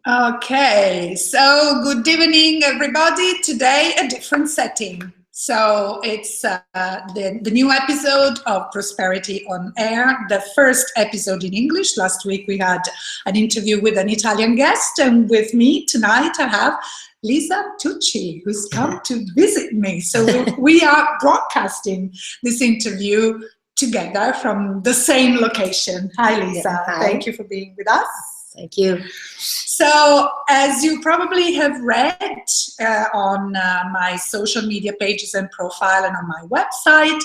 Okay, so good evening, everybody. Today, a different setting. So it's the new episode of Prosperity on Air, the first episode in English. Last week we had an interview with an Italian guest, and with me tonight I have Lisa Tucci, who's come to visit me. So we are broadcasting this interview together from the same location. Hi, Lisa. Yeah, hi. Thank you for being with us. Thank you. So, as you probably have read on my social media pages and profile and on my website,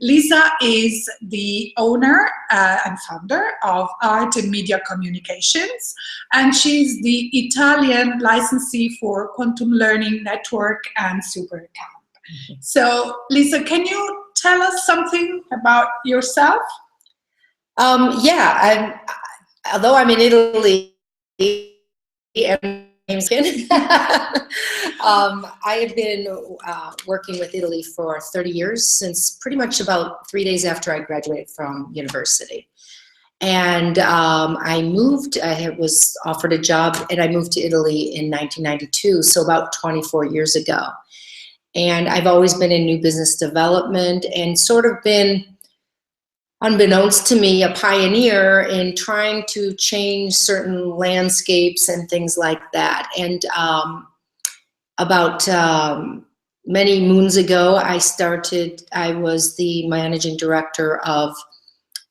Lisa is the owner and founder of Art and Media Communications, and she's the Italian licensee for Quantum Learning Network and Supercamp. So, Lisa, can you tell us something about yourself? Yeah, although I'm in Italy, I have been working with Italy for 30 years, since pretty much about 3 days after I graduated from university. And I moved, I was offered a job, and I moved to Italy in 1992, so about 24 years ago. And I've always been in new business development and sort of been, unbeknownst to me, a pioneer in trying to change certain landscapes and things like that. And about many moons ago, I was the managing director of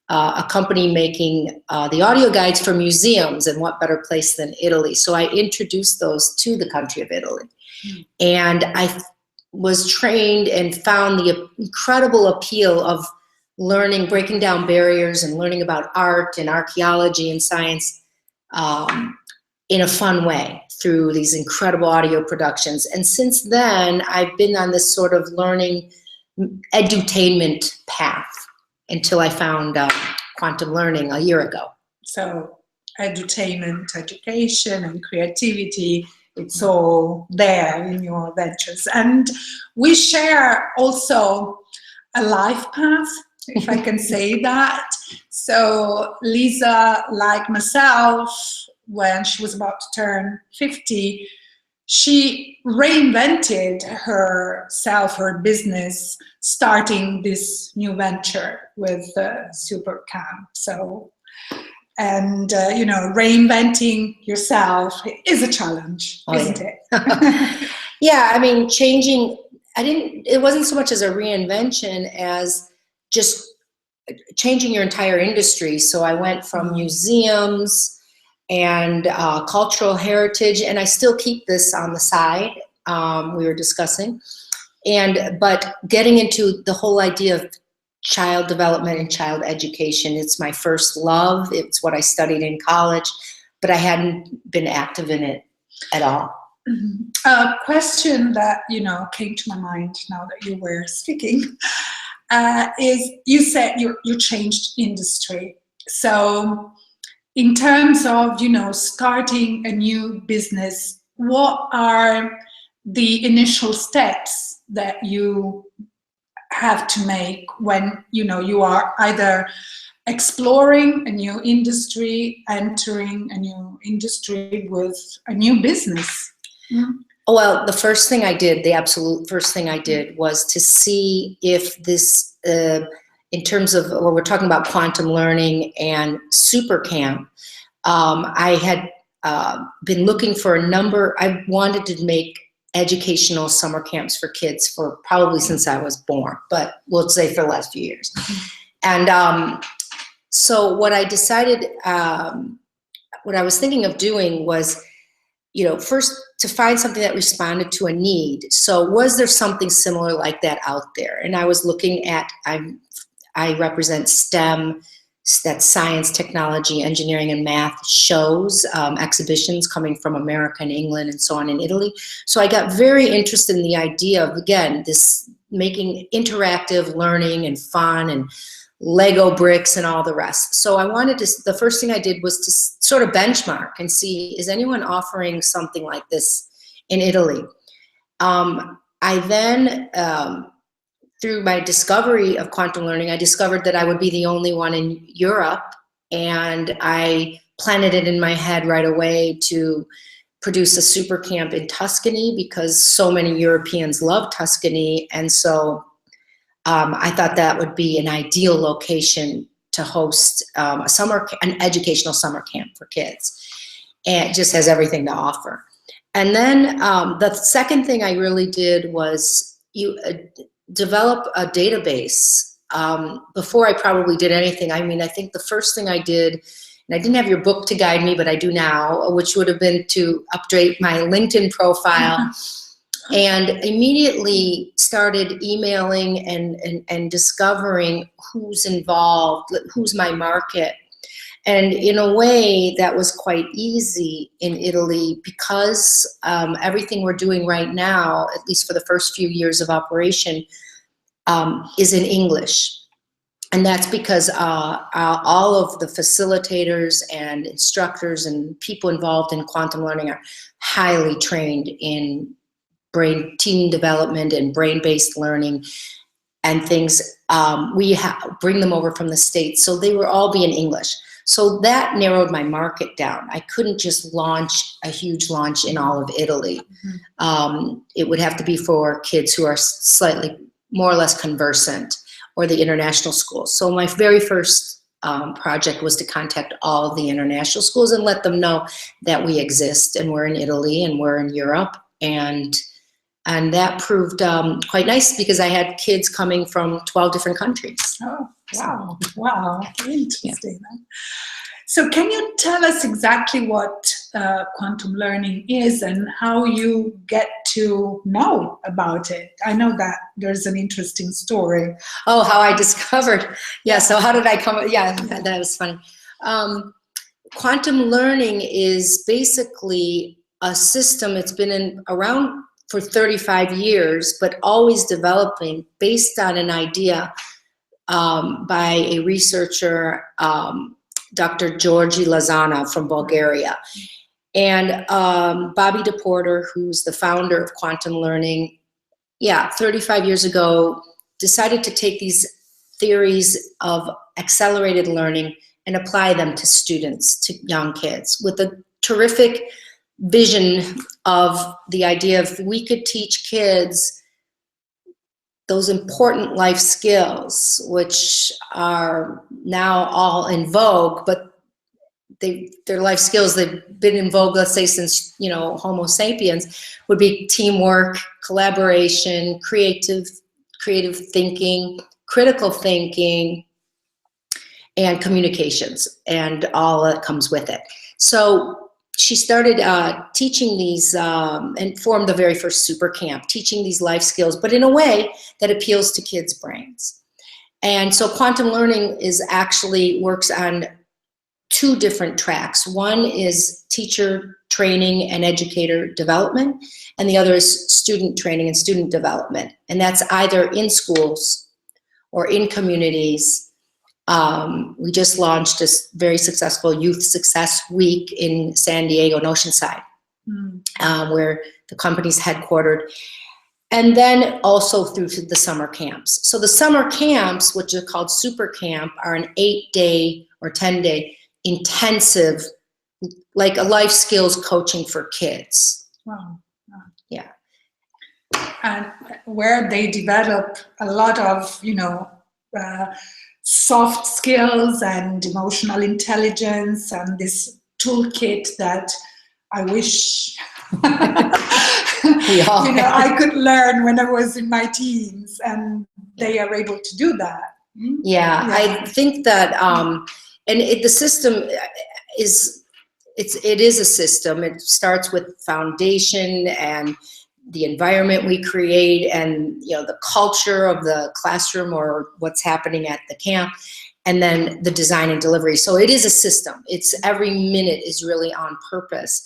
a company making the audio guides for museums, and what better place than Italy. So I introduced those to the country of Italy. And I was trained and found the incredible appeal of learning, breaking down barriers and learning about art and archaeology and science in a fun way through these incredible audio productions. And since then, I've been on this sort of learning edutainment path until I found quantum learning a year ago. So edutainment, education, and creativity, it's all there in your ventures. And we share also a life path, if I can say that. So Lisa, like myself, when she was about to turn 50, she reinvented herself, her business, starting this new venture with Supercamp. So, and reinventing yourself is a challenge, isn't it? Yeah, I mean, it wasn't so much as a reinvention as just changing your entire industry. So I went from museums and cultural heritage, and I still keep this on the side, we were discussing, but getting into the whole idea of child development and child education. It's my first love. It's what I studied in college, but I hadn't been active in it at all. A question that came to my mind now that you were speaking is, you said you changed industry. So in terms of starting a new business, what are the initial steps that you have to make when you are either exploring a new industry, entering a new industry with a new business? Well, the first thing I did, the absolute first thing I did, was to see if this, in terms of what we're talking about, quantum learning and Supercamp, I had been looking for I wanted to make educational summer camps for kids for probably since I was born, but we'll say for the last few years. And so what I decided, what I was thinking of doing was, first to find something that responded to a need. So was there something similar like that out there? And I was looking at, I represent STEM, that's science, technology, engineering, and math shows, exhibitions coming from America and England and so on in Italy. So I got very interested in the idea of, again, this making interactive learning and fun and Lego bricks and all the rest. So I wanted to, the first thing I did was to sort of benchmark and see, is anyone offering something like this in Italy? I then, through my discovery of quantum learning, I discovered that I would be the only one in Europe And I planted it in my head right away to produce a super camp in Tuscany because so many Europeans love Tuscany. And so I thought that would be an ideal location to host an educational summer camp for kids. And it just has everything to offer. And then the second thing I really did was develop a database. Before I probably did anything, I mean, I think the first thing I did, and I didn't have your book to guide me, but I do now, which would have been to update my LinkedIn profile. And immediately started emailing and discovering who's involved, who's my market. And in a way that was quite easy in Italy because everything we're doing right now, at least for the first few years of operation, is in English. And that's because all of the facilitators and instructors and people involved in quantum learning are highly trained in brain team development and brain-based learning and things. We bring them over from the States, so they will all be in English. So that narrowed my market down. I couldn't just launch a huge launch in all of Italy. It would have to be for kids who are slightly more or less conversant, or the international schools. So my very first project was to contact all of the international schools and let them know that we exist and we're in Italy and we're in Europe. And that proved quite nice because I had kids coming from 12 different countries. Oh, wow. Wow. Interesting. Yeah. So can you tell us exactly what quantum learning is and how you get to know about it? I know that there's an interesting story. Oh, how I discovered. Yeah, so how did I come? Yeah, that was funny. Quantum learning is basically a system. It's been around for 35 years, but always developing based on an idea by a researcher, Dr. Georgi Lazana from Bulgaria. And Bobby DePorter, who's the founder of quantum learning, 35 years ago, decided to take these theories of accelerated learning and apply them to students, to young kids, with a terrific vision of the idea of we could teach kids those important life skills, which are now all in vogue, but they're life skills, they've been in vogue, let's say, since, Homo sapiens, would be teamwork, collaboration, creative thinking, critical thinking, and communications, and all that comes with it. So she started teaching these and formed the very first super camp, teaching these life skills, but in a way that appeals to kids' brains. And so quantum learning works on two different tracks. One is teacher training and educator development, and the other is student training and student development. And that's either in schools or in communities. We just launched a very successful Youth Success Week in San Diego and Oceanside, where the company's headquartered. And then also through to the summer camps. So the summer camps, which are called Super Camp, are an 8-day or 10-day intensive, like a life skills coaching for kids. Wow. Yeah. And where they develop a lot of, soft skills and emotional intelligence and this toolkit that I wish I could learn when I was in my teens, and they are able to do that. Yeah. I think that the system it is a system. It starts with foundation and the environment we create and the culture of the classroom or what's happening at the camp, and then the design and delivery. So it is a system. It's every minute is really on purpose.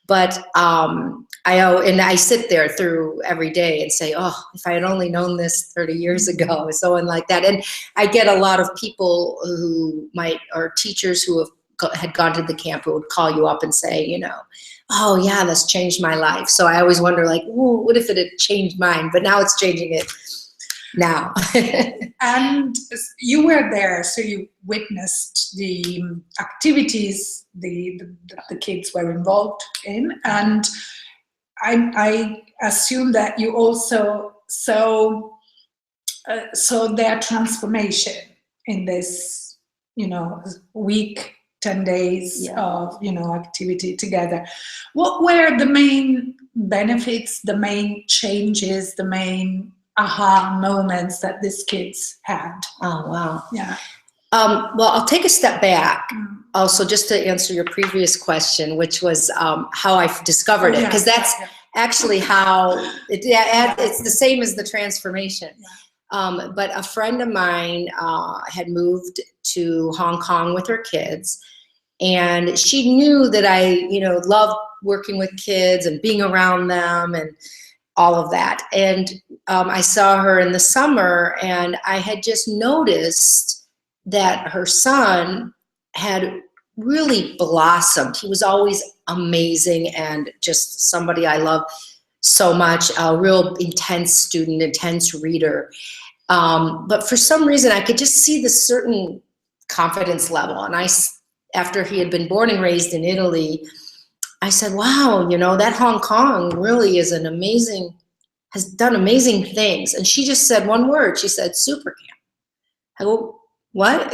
But I sit there through every day and say, oh, if I had only known this 30 years ago, so on like that. And I get a lot of people who or teachers who had gone to the camp who would call you up and say, oh yeah, that's changed my life. So I always wonder, like, what if it had changed mine? But now it's changing it now. And you were there, so you witnessed the activities the kids were involved in, and I assume that you also saw their transformation in this, week, 10 days of, activity together. What were the main benefits, the main changes, the main aha moments that these kids had? Oh, wow. Yeah. Well, I'll take a step back also just to answer your previous question, which was how I discovered it, because that's actually how it's the same as the transformation. But a friend of mine had moved to Hong Kong with her kids, and she knew that I, loved working with kids and being around them and all of that. And I saw her in the summer, and I had just noticed that her son had really blossomed. He was always amazing and just somebody I love so much, a real intense student, intense reader. But for some reason, I could just see this certain confidence level. And after he had been born and raised in Italy, I said, wow, that Hong Kong really is has done amazing things. And she just said one word. She said, super camp. I go, what?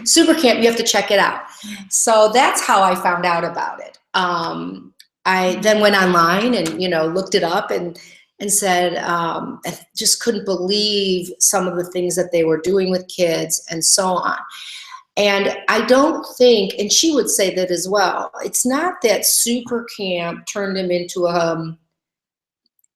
Super camp, you have to check it out. So that's how I found out about it. I then went online and, looked it up and said, I just couldn't believe some of the things that they were doing with kids and so on. And I don't think, and she would say that as well, it's not that super camp turned him into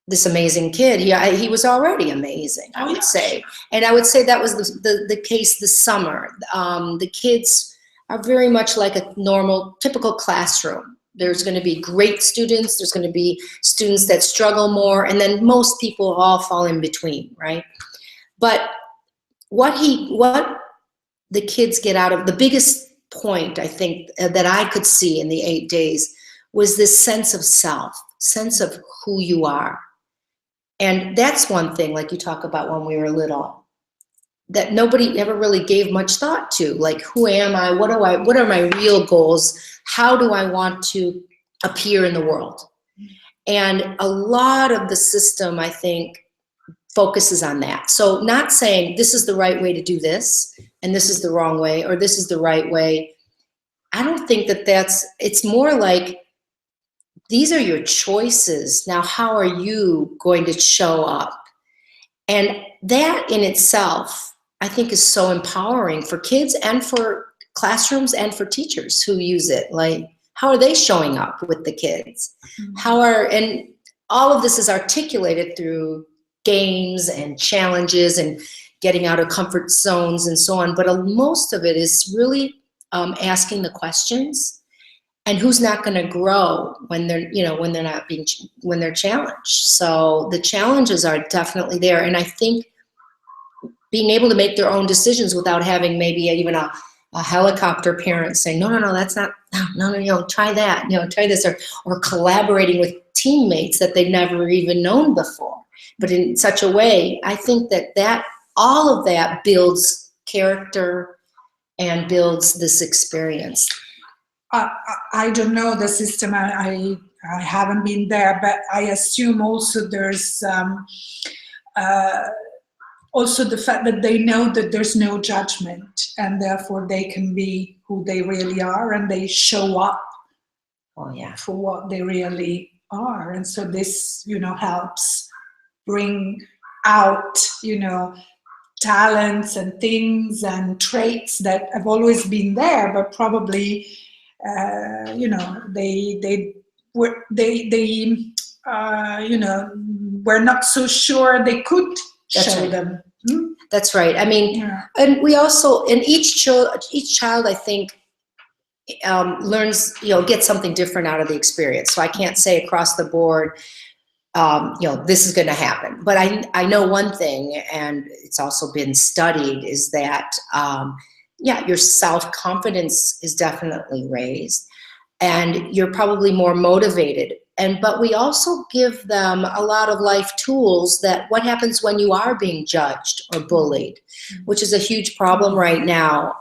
this amazing kid. He was already amazing, I would say. And I would say that was the case this summer. The kids are very much like a normal, typical classroom. There's going to be great students. There's going to be students that struggle more. And then most people all fall in between, right? But what the kids get out of, the biggest point, I think, that I could see in the 8 days was this sense of self, sense of who you are. And that's one thing, like you talk about when we were little, that nobody ever really gave much thought to, like, who am I? What are my real goals? How do I want to appear in the world? And a lot of the system, I think, focuses on that. So not saying this is the right way to do this, and this is the wrong way, or this is the right way. I don't think it's more like, these are your choices. Now, how are you going to show up? And that in itself, I think, is so empowering for kids and for classrooms and for teachers who use it. Like, how are they showing up with the kids? And all of this is articulated through games and challenges and getting out of comfort zones and so on. But most of it is really asking the questions. And who's not going to grow when they're challenged? So the challenges are definitely there. And I think being able to make their own decisions without having maybe even a helicopter parent saying, no, that's not, no, try that, try this, or collaborating with teammates that they've never even known before, but in such a way, I think that all of that builds character and builds this experience. I don't know the system. I haven't been there, but I assume also there's also the fact that they know that there's no judgment, and therefore they can be who they really are, and they show up for what they really are. And so this, helps bring out, talents and things and traits that have always been there, but probably they were were not so sure they could show them. That's right. I mean, and we also, and each child, I think, learns, gets something different out of the experience. So I can't say across the board, this is going to happen. But I know one thing, and it's also been studied, is that, your self-confidence is definitely raised, and you're probably more motivated but we also give them a lot of life tools that what happens when you are being judged or bullied, which is a huge problem right now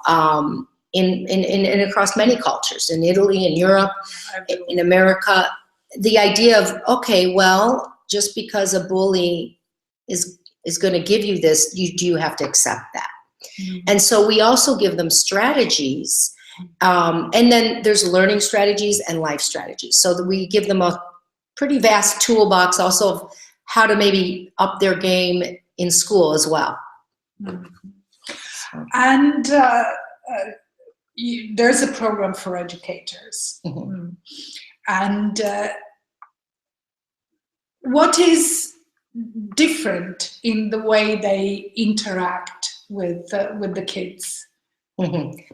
in across many cultures, in Italy, in Europe, in America. The idea of, okay, well, just because a bully is going to give you this, you have to accept that. And so we also give them strategies, and then there's learning strategies and life strategies. So that we give them a pretty vast toolbox also of how to maybe up their game in school as well. And there's a program for educators. And what is different in the way they interact with the kids?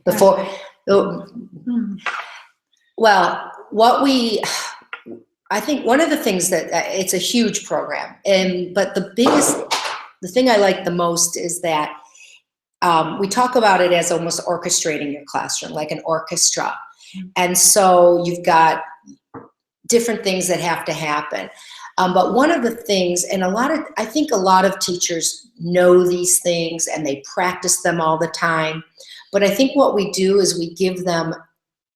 Before, well, I think one of the things that it's a huge program, but the thing I like the most is that we talk about it as almost orchestrating your classroom, like an orchestra. And so you've got different things that have to happen. But one of the things, and I think a lot of teachers know these things and they practice them all the time. But I think what we do is we give them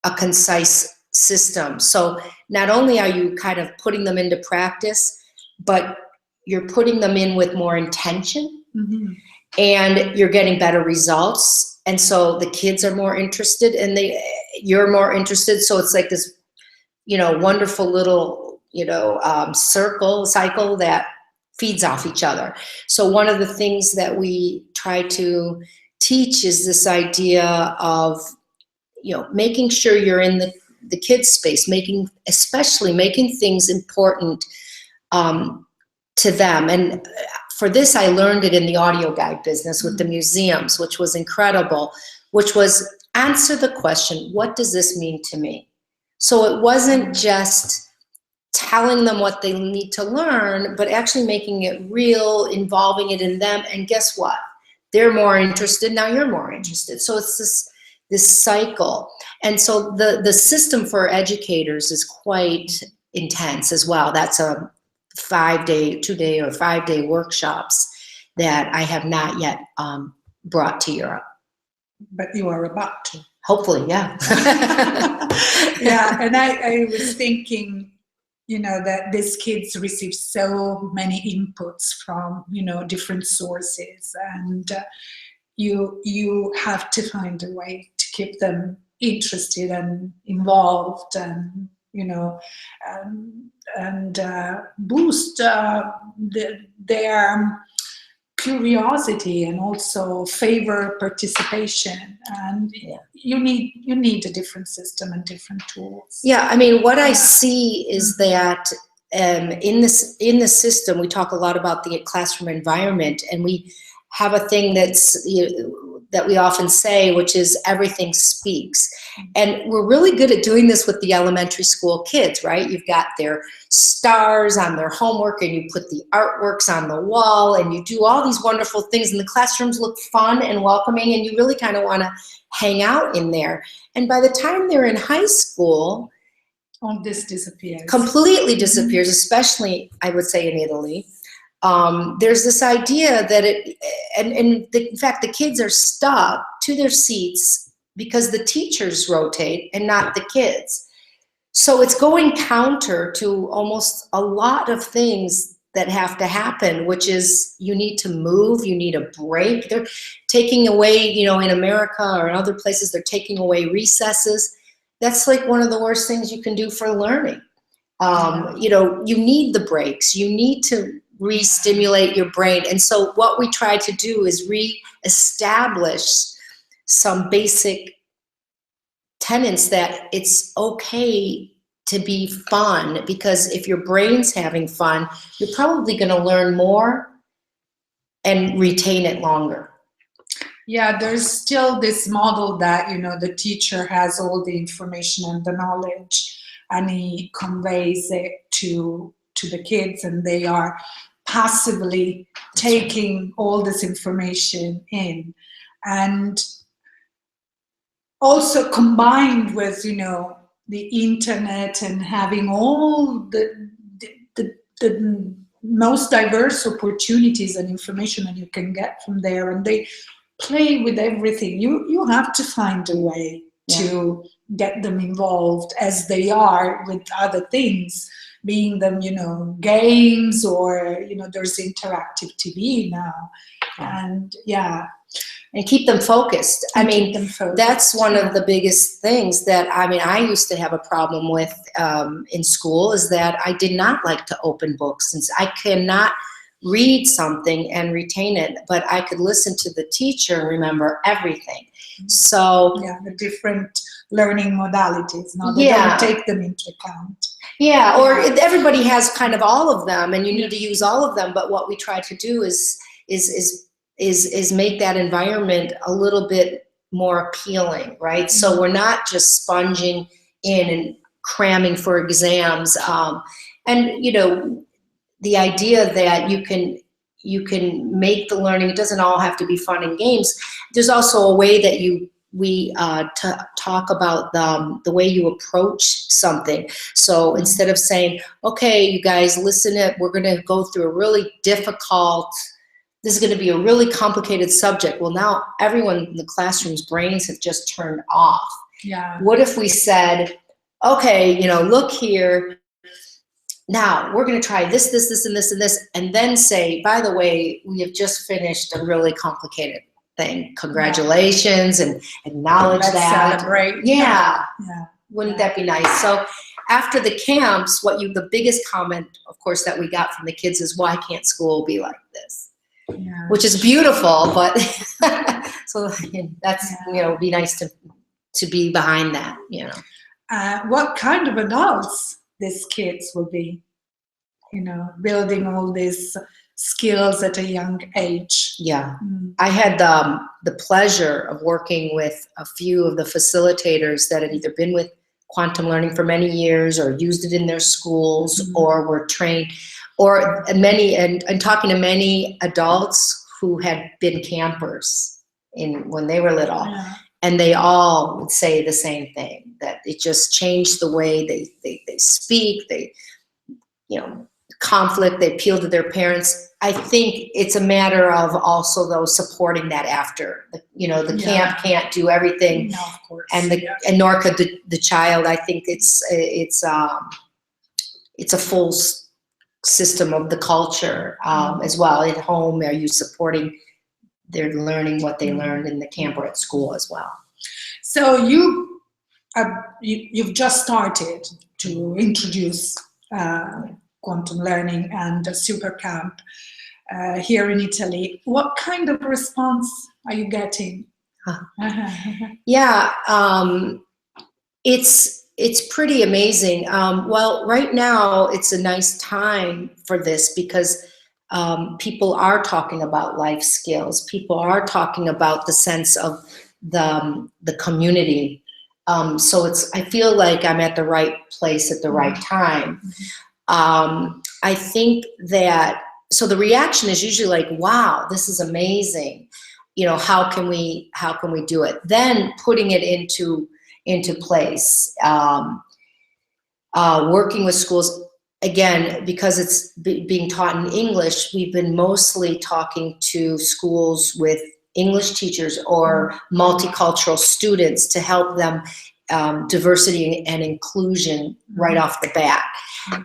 a concise system. So not only are you kind of putting them into practice, but you're putting them in with more intention, and you're getting better results. And so the kids are more interested, and you're more interested. So it's like this, wonderful little, cycle that feeds off each other. So one of the things that we try to teach is this idea of, making sure you're in the kids' space, especially making things important to them. And for this, I learned it in the audio guide business with the museums, which was incredible, which was answer the question, what does this mean to me? So it wasn't just telling them what they need to learn, but actually making it real, involving it in them. And guess what? They're more interested. Now you're more interested. So it's this cycle. And so the system for educators is quite intense as well. That's a 2-day or 5-day workshops that I have not yet brought to Europe. But you are about to. Hopefully, yeah. Yeah, and I was thinking, that these kids receive so many inputs from, different sources, and you have to find a way to keep them interested and involved, and boost their curiosity, and also favor participation. And you need a different system and different tools. Yeah, I mean, what I see is that in the system, we talk a lot about the classroom environment, and we have a thing that we often say, which is everything speaks. And we're really good at doing this with the elementary school kids, right? You've got their stars on their homework, and you put the artworks on the wall, and you do all these wonderful things, and the classrooms look fun and welcoming, and you really kind of want to hang out in there. And by the time they're in high school, all this disappears. Completely disappears, especially, I would say, in Italy. There's this idea that in fact, the kids are stuck to their seats because the teachers rotate and not the kids. So it's going counter to almost a lot of things that have to happen, which is you need to move, you need a break. They're taking away, in America or in other places, they're taking away recesses. That's like one of the worst things you can do for learning. You need the breaks. You need to re-stimulate your brain. And so what we try to do is re-establish some basic tenets that it's okay to be fun, because if your brain's having fun, you're probably going to learn more and retain it longer. Yeah, there's still this model that, the teacher has all the information and the knowledge, and he conveys it to the kids, and they are passively taking all this information in. And also combined with, the internet and having all the most diverse opportunities and information that you can get from there, and they play with everything. You have to find a way to get them involved as they are with other things, being them, games, or, there's interactive TV now. And and keep them focused. I mean, that's one of the biggest things that, I used to have a problem with in school, is that I did not like to open books. Since I cannot read something and retain it, but I could listen to the teacher and remember everything. So the different learning modalities. Now they don't take them into account. Yeah, or everybody has kind of all of them, and you need to use all of them. But what we try to do is make that environment a little bit more appealing, right? So we're not just sponging in and cramming for exams, and the idea that you can make the learning. It doesn't all have to be fun and games. There's also a way that we talk about the way you approach something. So instead of saying, okay, you guys, listen, we're going to go through a really difficult, this is going to be a really complicated subject. Well, now everyone in the classroom's brains have just turned off. Yeah. What if we said, okay, look here, now we're going to try this, and this, and this, and then say, by the way, we have just finished a really complicated thing. Congratulations, and acknowledge that. Celebrate. Yeah. Wouldn't that be nice? So after the camps, the biggest comment, of course, that we got from the kids is, why can't school be like this? Yeah. Which is beautiful, but so that's, it'd be nice to be behind that, What kind of adults these kids will be, building all these skills at a young age. Yeah. I had the pleasure of working with a few of the facilitators that had either been with quantum learning for many years or used it in their schools or were trained, or and talking to many adults who had been campers when they were little. Yeah. And they all would say the same thing, that it just changed the way they speak, conflict, they appeal to their parents. I think it's a matter of also though supporting that after. The camp can't do everything. No, of course. And nor could the child. I think it's a full system of the culture as well. At home, are you supporting their learning what they learned in the camp or at school as well? So you've just started to introduce quantum learning and a super camp here in Italy. What kind of response are you getting? Yeah, it's pretty amazing. Well, right now it's a nice time for this because people are talking about life skills. People are talking about the sense of the community. So I feel like I'm at the right place at the right time. I think that, so the reaction is usually like, wow, this is amazing. How can we do it? Then putting it into place, working with schools. Again, because it's being taught in English, we've been mostly talking to schools with English teachers or multicultural students to help them diversity and inclusion right off the bat.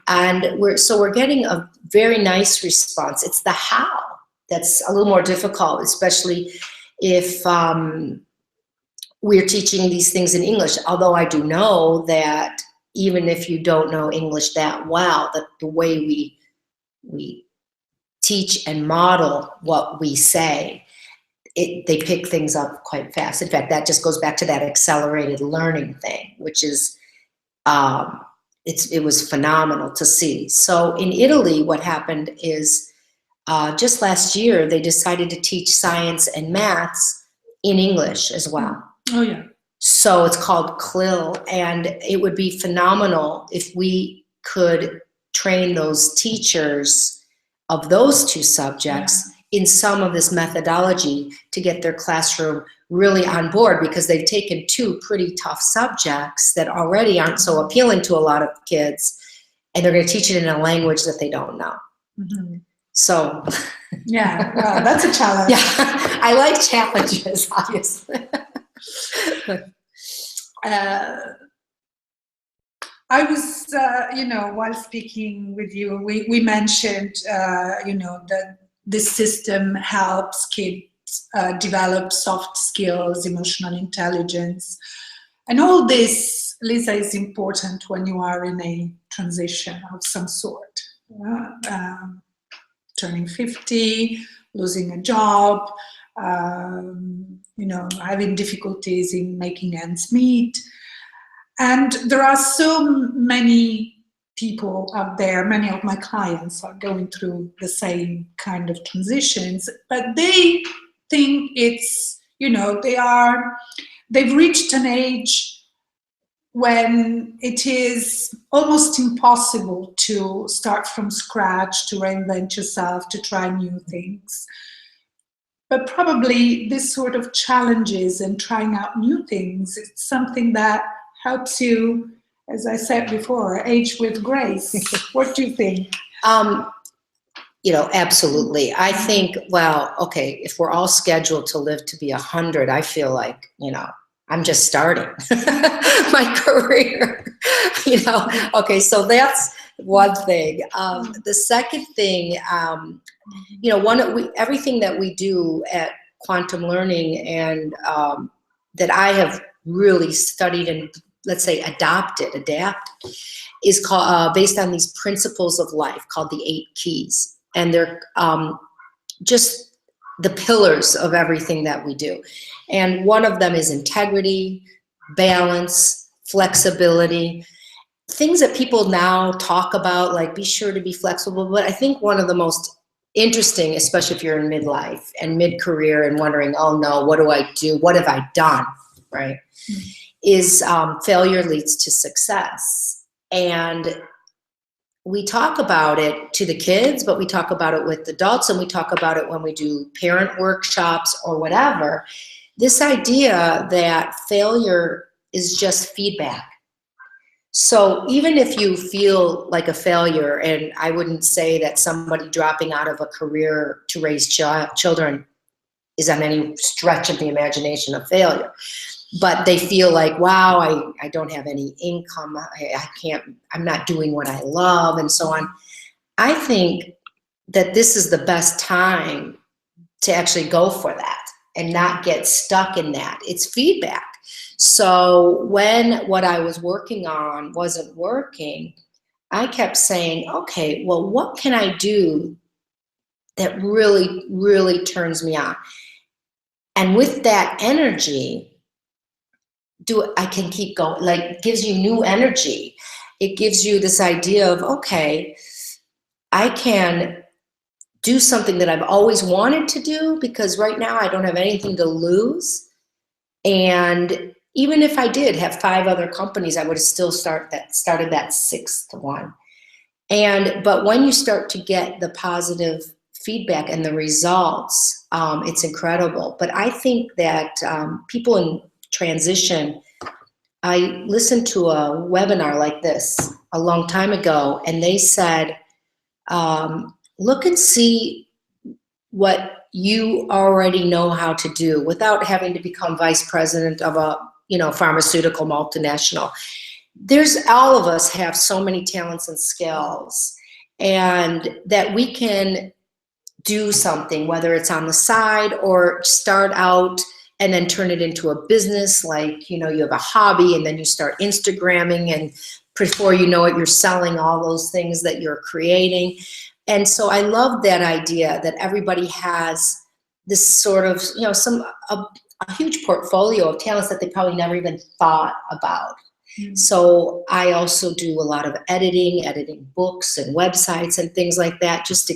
And we're getting a very nice response. It's the how that's a little more difficult, especially if we're teaching these things in English. Although I do know that even if you don't know English that well, that the way we teach and model what we say, they pick things up quite fast. In fact, that just goes back to that accelerated learning thing, which is, it was phenomenal to see. So in Italy, what happened is just last year, they decided to teach science and maths in English as well. Oh, yeah. So it's called CLIL, and it would be phenomenal if we could train those teachers of those two subjects in some of this methodology to get their classroom really on board, because they've taken 2 pretty tough subjects that already aren't so appealing to a lot of kids, and they're going to teach it in a language that they don't know. Mm-hmm. So yeah, well, that's a challenge. Yeah, I like challenges, obviously. I was, while speaking with you, we mentioned, that this system helps kids develop soft skills, emotional intelligence. And all this, Lisa, is important when you are in a transition of some sort. Turning 50, losing a job, having difficulties in making ends meet. And there are so many people out there, many of my clients are going through the same kind of transitions, but they think it's, they've reached an age when it is almost impossible to start from scratch, to reinvent yourself, to try new things. But probably this sort of challenges and trying out new things, it's something that helps you, as I said before, age with grace. What do you think? Absolutely. I think, well, okay, if we're all scheduled to live to be 100, I feel like, I'm just starting my career, Okay, so that's one thing. The second thing, everything that we do at Quantum Learning and that I have really studied and, let's say, adapt, is called based on these principles of life called the 8 keys. And they're just the pillars of everything that we do. And one of them is integrity, balance, flexibility, things that people now talk about, like be sure to be flexible. But I think one of the most interesting, especially if you're in midlife and mid-career and wondering, oh no, what do I do? What have I done, right? Mm-hmm. Is failure leads to success. And we talk about it to the kids, but we talk about it with adults, and we talk about it when we do parent workshops or whatever. This idea that failure is just feedback. So even if you feel like a failure, and I wouldn't say that somebody dropping out of a career to raise children is on any stretch of the imagination a failure, but they feel like, wow, I don't have any income, I'm not doing what I love, and so on. I think that this is the best time to actually go for that and not get stuck in that. It's feedback. So when what I was working on wasn't working, I kept saying, okay, well, what can I do that really, really turns me on? And with that energy, I can keep going, like gives you new energy. It gives you this idea of, okay, I can do something that I've always wanted to do, because right now I don't have anything to lose. And even if I did have 5 other companies, I would have still started that 6th one. But when you start to get the positive feedback and the results, it's incredible. But I think that people in transition, I listened to a webinar like this a long time ago, and they said, look and see what you already know how to do without having to become vice president of a pharmaceutical multinational. All of us have so many talents and skills, and that we can do something, whether it's on the side or start out and then turn it into a business. Like, you have a hobby and then you start Instagramming, and before you know it, you're selling all those things that you're creating. And so I love that idea that everybody has this sort of, a huge portfolio of talents that they probably never even thought about. Mm-hmm. So I also do a lot of editing books and websites and things like that, just to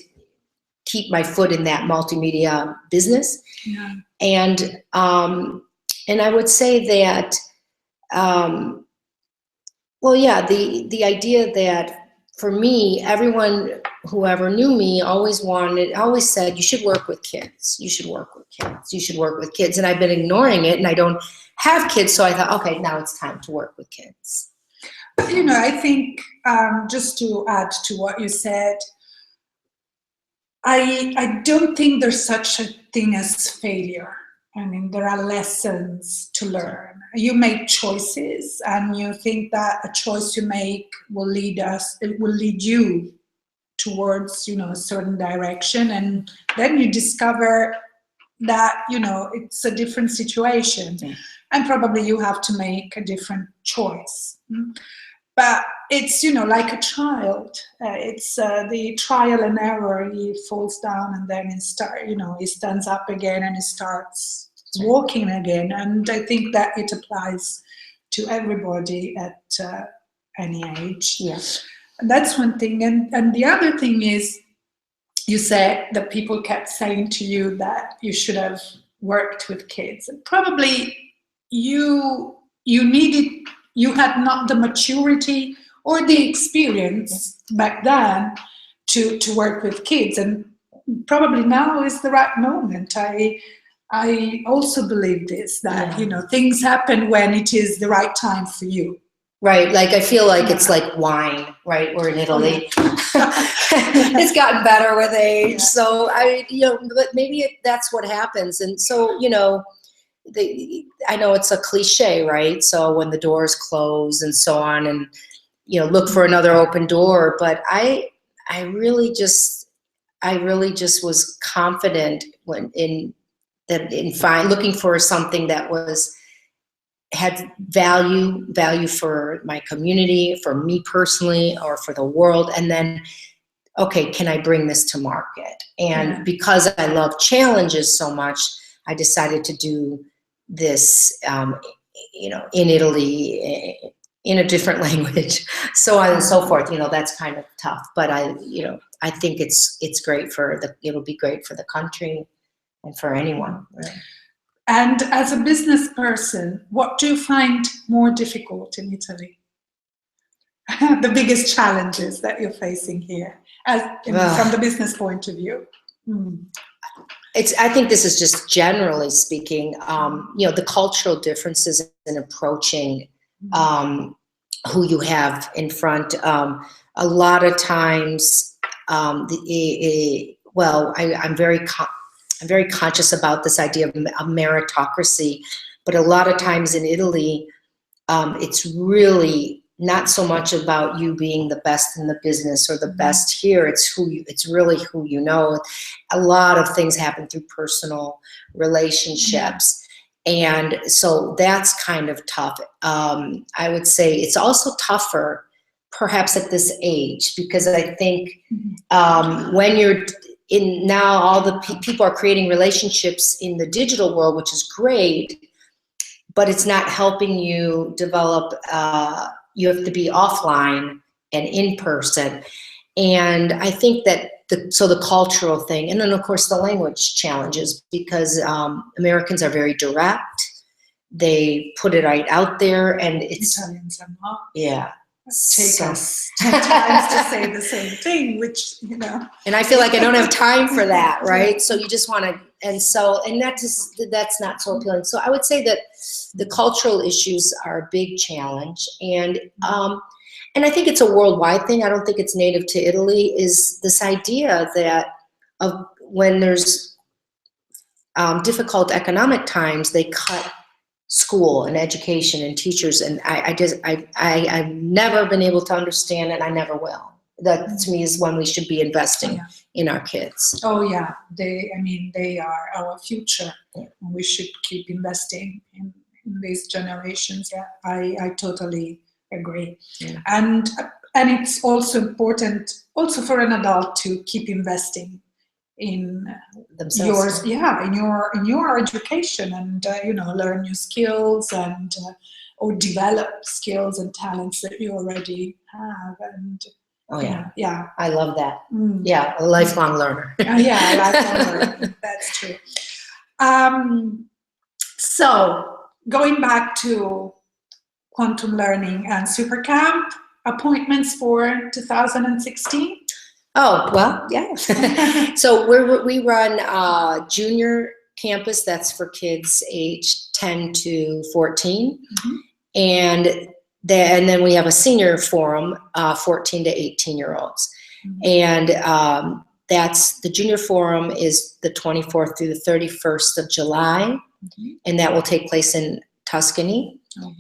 keep my foot in that multimedia business. Yeah. And I would say that, the idea that for me, everyone whoever knew me always said, you should work with kids. You should work with kids. You should work with kids. And I've been ignoring it, and I don't have kids. So I thought, okay, now it's time to work with kids. You know, I think just to add to what you said, I don't think there's such a thing as failure. I mean, there are lessons to learn. You make choices, and you think that a choice you make will lead you towards, a certain direction, and then you discover that, it's a different situation, and probably you have to make a different choice. But it's, like a child. It's the trial and error. He falls down, and then he stands up again, and he starts walking again. And I think that it applies to everybody at any age. Yes. And that's one thing. And the other thing is, you said that people kept saying to you that you should have worked with kids. And probably you had not the maturity or the experience back then to work with kids. And probably now is the right moment. I also believe this, that, things happen when it is the right time for you. Right. Like, I feel like it's like wine, right? We're in Italy. It's gotten better with age. Yeah. So but maybe that's what happens. And so, I know it's a cliche, right? So when the doors close and so on, and, look for another open door. But I really just was confident looking for something that had value for my community, for me personally, or for the world. And then, okay, can I bring this to market? And because I love challenges so much, I decided to do this, in Italy, in a different language, so on and so forth. That's kind of tough, but I think it's great it'll be great for the country and for anyone. Right? And as a business person, what do you find more difficult in Italy? The biggest challenges that you're facing here, from the business point of view? I think this is just generally speaking, the cultural differences in approaching who you have in front. A lot of times, I'm very conscious about this idea of meritocracy, but a lot of times in Italy, it's really not so much about you being the best in the business or the best here. It's really who you know. A lot of things happen through personal relationships. And so that's kind of tough. I would say it's also tougher perhaps at this age, because I think when you're now all the people are creating relationships in the digital world, which is great, but it's not helping you develop. You have to be offline and in person. And I think that the cultural thing, and then of course the language challenges, because Americans are very direct. They put it right out there, and it's Italians are not. Yeah. Take us 10 times to say the same thing, which, And I feel like I don't have time for that, right? So you just want to, and that's not so appealing. So I would say that the cultural issues are a big challenge, and I think it's a worldwide thing. I don't think it's native to Italy. Is this idea that when there's difficult economic times, they cut school and education and teachers, and I've never been able to understand it. I never will. That to me is when we should be investing in our kids. Oh yeah, they are our future. We should keep investing in these generations. Yeah, I totally agree. And it's also important for an adult to keep investing in themselves. in your education, and learn new skills, and or develop skills and talents that you already have. And I love that. A lifelong learner. A lifelong learner. That's true. So going back to quantum learning and Supercamp, appointments for 2016. Oh, well, yeah. So we run junior campus, that's for kids aged 10 to 14. Mm-hmm. And then we have a senior forum, 14 to 18-year-olds. Mm-hmm. And that's the junior forum is the 24th through the 31st of July. Mm-hmm. And that will take place in Tuscany. Oh, wow.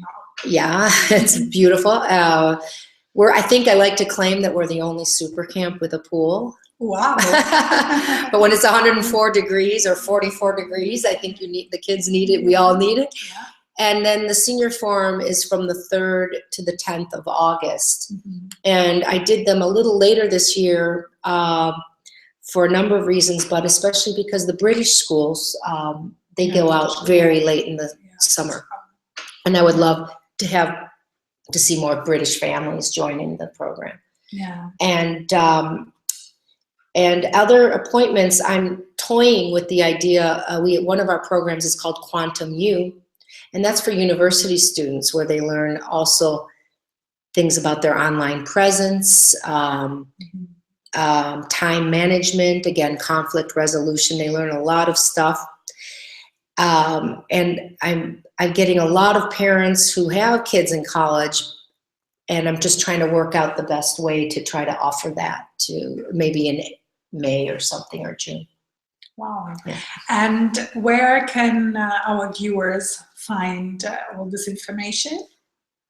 Yeah, it's beautiful. I think I like to claim that we're the only super camp with a pool. Wow. But when it's 104 degrees or 44 degrees, I think the kids need it. We all need it. Yeah. And then the senior forum is from the 3rd to the 10th of August. Mm-hmm. And I did them a little later this year for a number of reasons, but especially because the British schools, they go out very late in the summer. And I would love to see more British families joining the program. Yeah. And other appointments, I'm toying with the idea. One of our programs is called Quantum U, and that's for university students, where they learn also things about their online presence, time management, again, conflict resolution. They learn a lot of stuff. And I'm getting a lot of parents who have kids in college, and I'm just trying to work out the best way to try to offer that to maybe in May or something, or June. Wow. Yeah. And where can our viewers find all this information?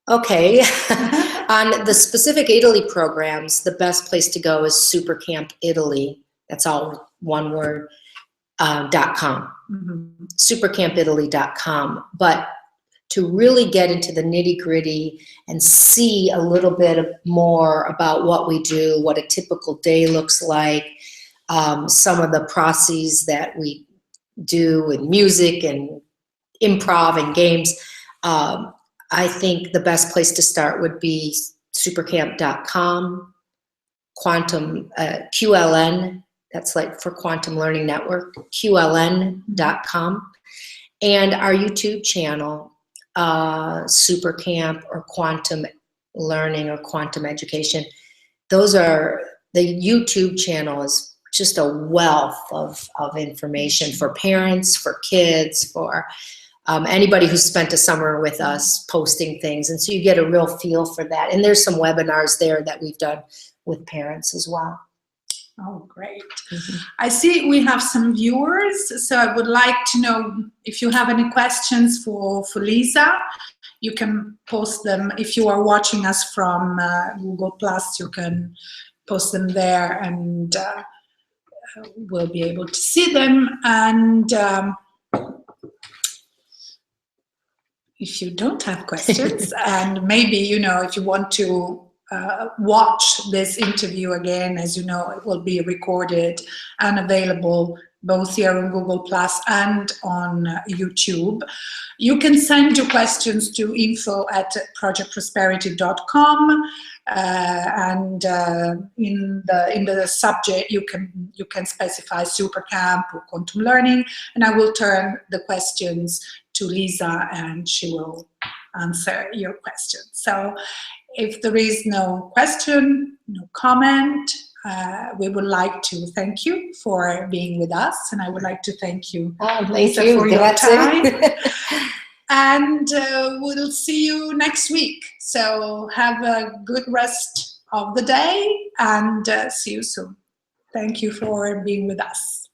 Okay. On the specific Italy programs, the best place to go is Super Camp Italy. That's all one word, .com. Mm-hmm. Supercampitaly.com. But to really get into the nitty-gritty and see a little bit more about what we do, what a typical day looks like, some of the processes that we do with music and improv and games, I think the best place to start would be supercamp.com, quantum, QLN, that's like for Quantum Learning Network, QLN.com, and our YouTube channel, Super Camp or Quantum Learning or Quantum Education. Those are, the YouTube channel is just a wealth of information for parents, for kids, for anybody who's spent a summer with us posting things. And so you get a real feel for that. And there's some webinars there that we've done with parents as well. Oh, great. Mm-hmm. I see we have some viewers, so I would like to know if you have any questions for Lisa. You can post them. If you are watching us from Google+, you can post them there, and we'll be able to see them. And if you don't have questions, and maybe, if you want to watch this interview again, as you know, it will be recorded and available both here on Google Plus and on YouTube. You can send your questions to info@projectprosperity.com, and in the subject you can specify Super Camp or Quantum Learning, and I will turn the questions to Lisa, and she will answer your question. So if there is no question, no comment, we would like to thank you for being with us, and I would like to thank you, Lisa, for your time. And we'll see you next week. So have a good rest of the day, and see you soon. Thank you for being with us.